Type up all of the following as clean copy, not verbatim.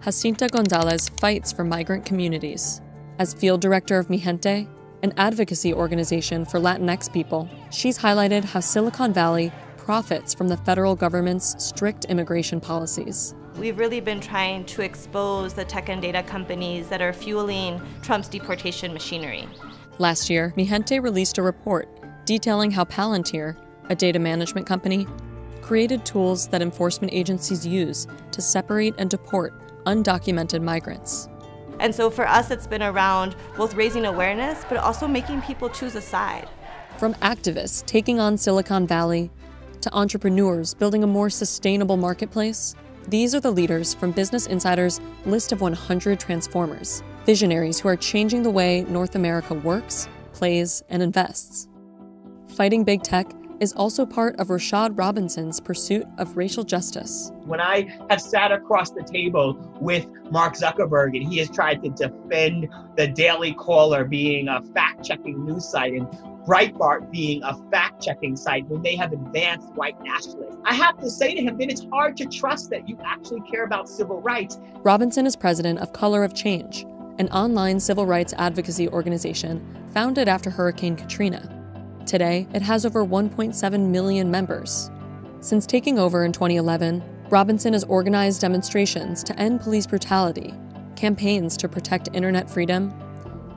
Jacinta Gonzalez fights for migrant communities. As field director of Migrant, an advocacy organization for Latinx people, she's highlighted how Silicon Valley profits from the federal government's strict immigration policies. We've really been trying to expose the tech and data companies that are fueling Trump's deportation machinery. Last year, Migrant released a report detailing how Palantir, a data management company, created tools that enforcement agencies use to separate and deport undocumented migrants. And so for us, it's been around both raising awareness, but also making people choose a side. From activists taking on Silicon Valley to entrepreneurs building a more sustainable marketplace, these are the leaders from Business Insider's list of 100 transformers, visionaries who are changing the way North America works, plays, and invests. Fighting big tech is also part of Rashad Robinson's pursuit of racial justice. When I have sat across the table with Mark Zuckerberg and he has tried to defend the Daily Caller being a fact-checking news site and Breitbart being a fact-checking site when they have advanced white nationalists, I have to say to him that it's hard to trust that you actually care about civil rights. Robinson is president of Color of Change, an online civil rights advocacy organization founded after Hurricane Katrina. Today, it has over 1.7 million members. Since taking over in 2011, Robinson has organized demonstrations to end police brutality, campaigns to protect internet freedom,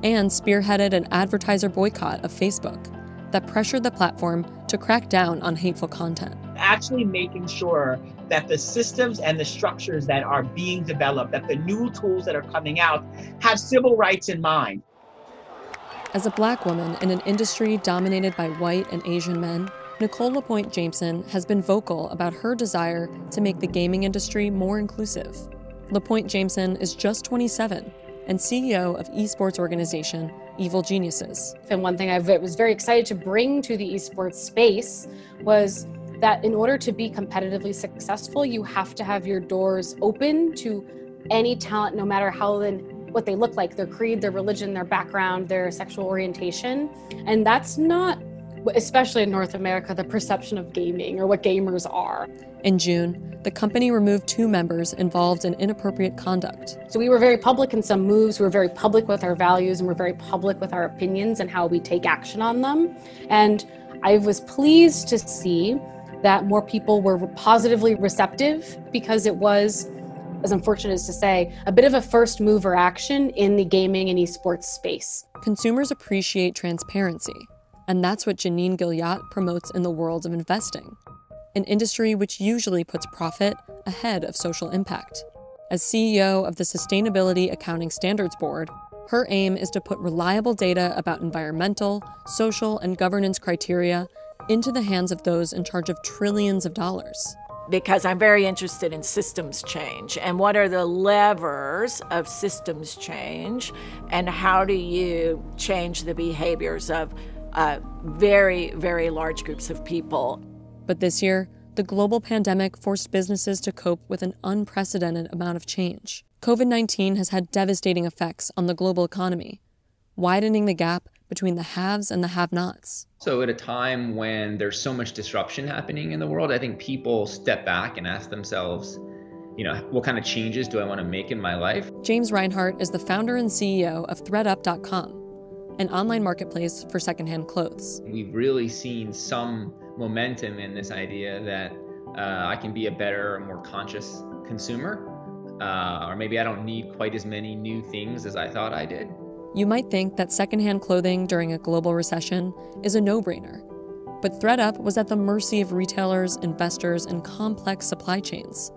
and spearheaded an advertiser boycott of Facebook that pressured the platform to crack down on hateful content. Actually making sure that the systems and the structures that are being developed, that the new tools that are coming out, have civil rights in mind. As a Black woman in an industry dominated by white and Asian men, Nicole Lapointe Jameson has been vocal about her desire to make the gaming industry more inclusive. Lapointe Jameson is just 27 and CEO of esports organization Evil Geniuses. And one thing I was very excited to bring to the esports space was that in order to be competitively successful, you have to have your doors open to any talent, no matter what they look like, their creed, their religion, their background, their sexual orientation. And that's not, especially in North America, the perception of gaming or what gamers are. In June, the company removed 2 members involved in inappropriate conduct. So we were very public in some moves, we were very public with our values, and we're very public with our opinions and how we take action on them. And I was pleased to see that more people were positively receptive, because it was, as unfortunate as to say, a bit of a first mover action in the gaming and esports space. Consumers appreciate transparency, and that's what Janine Gilliatt promotes in the world of investing, an industry which usually puts profit ahead of social impact. As CEO of the Sustainability Accounting Standards Board, her aim is to put reliable data about environmental, social, and governance criteria into the hands of those in charge of trillions of dollars. Because I'm very interested in systems change and what are the levers of systems change and how do you change the behaviors of very, very large groups of people. But this year, the global pandemic forced businesses to cope with an unprecedented amount of change. COVID-19 has had devastating effects on the global economy, widening the gap between the haves and the have-nots. So at a time when there's so much disruption happening in the world, I think people step back and ask themselves, what kind of changes do I want to make in my life? James Reinhardt is the founder and CEO of ThredUp.com, an online marketplace for secondhand clothes. We've really seen some momentum in this idea that I can be a better, more conscious consumer, or maybe I don't need quite as many new things as I thought I did. You might think that secondhand clothing during a global recession is a no-brainer, but ThredUp was at the mercy of retailers, investors, and complex supply chains,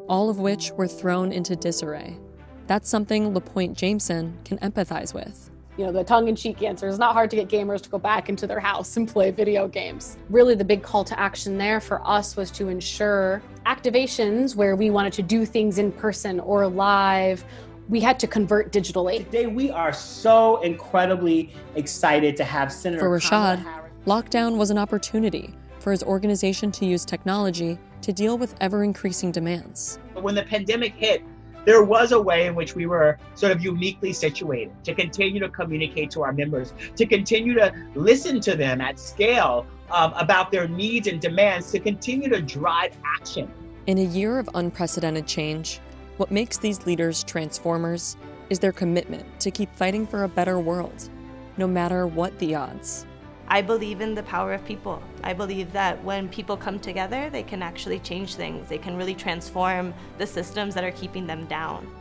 all of which were thrown into disarray. That's something Lapointe Jameson can empathize with. The tongue-in-cheek answer is not hard to get gamers to go back into their house and play video games. Really, the big call to action there for us was to ensure activations where we wanted to do things in person or live, we had to convert digitally. Today, we are so incredibly excited to have Senator For Rashad, lockdown was an opportunity for his organization to use technology to deal with ever-increasing demands. When the pandemic hit, there was a way in which we were sort of uniquely situated to continue to communicate to our members, to continue to listen to them at scale about their needs and demands, to continue to drive action. In a year of unprecedented change, What makes these leaders transformers is their commitment to keep fighting for a better world, no matter what the odds. I believe in the power of people. I believe that when people come together, they can actually change things. They can really transform the systems that are keeping them down.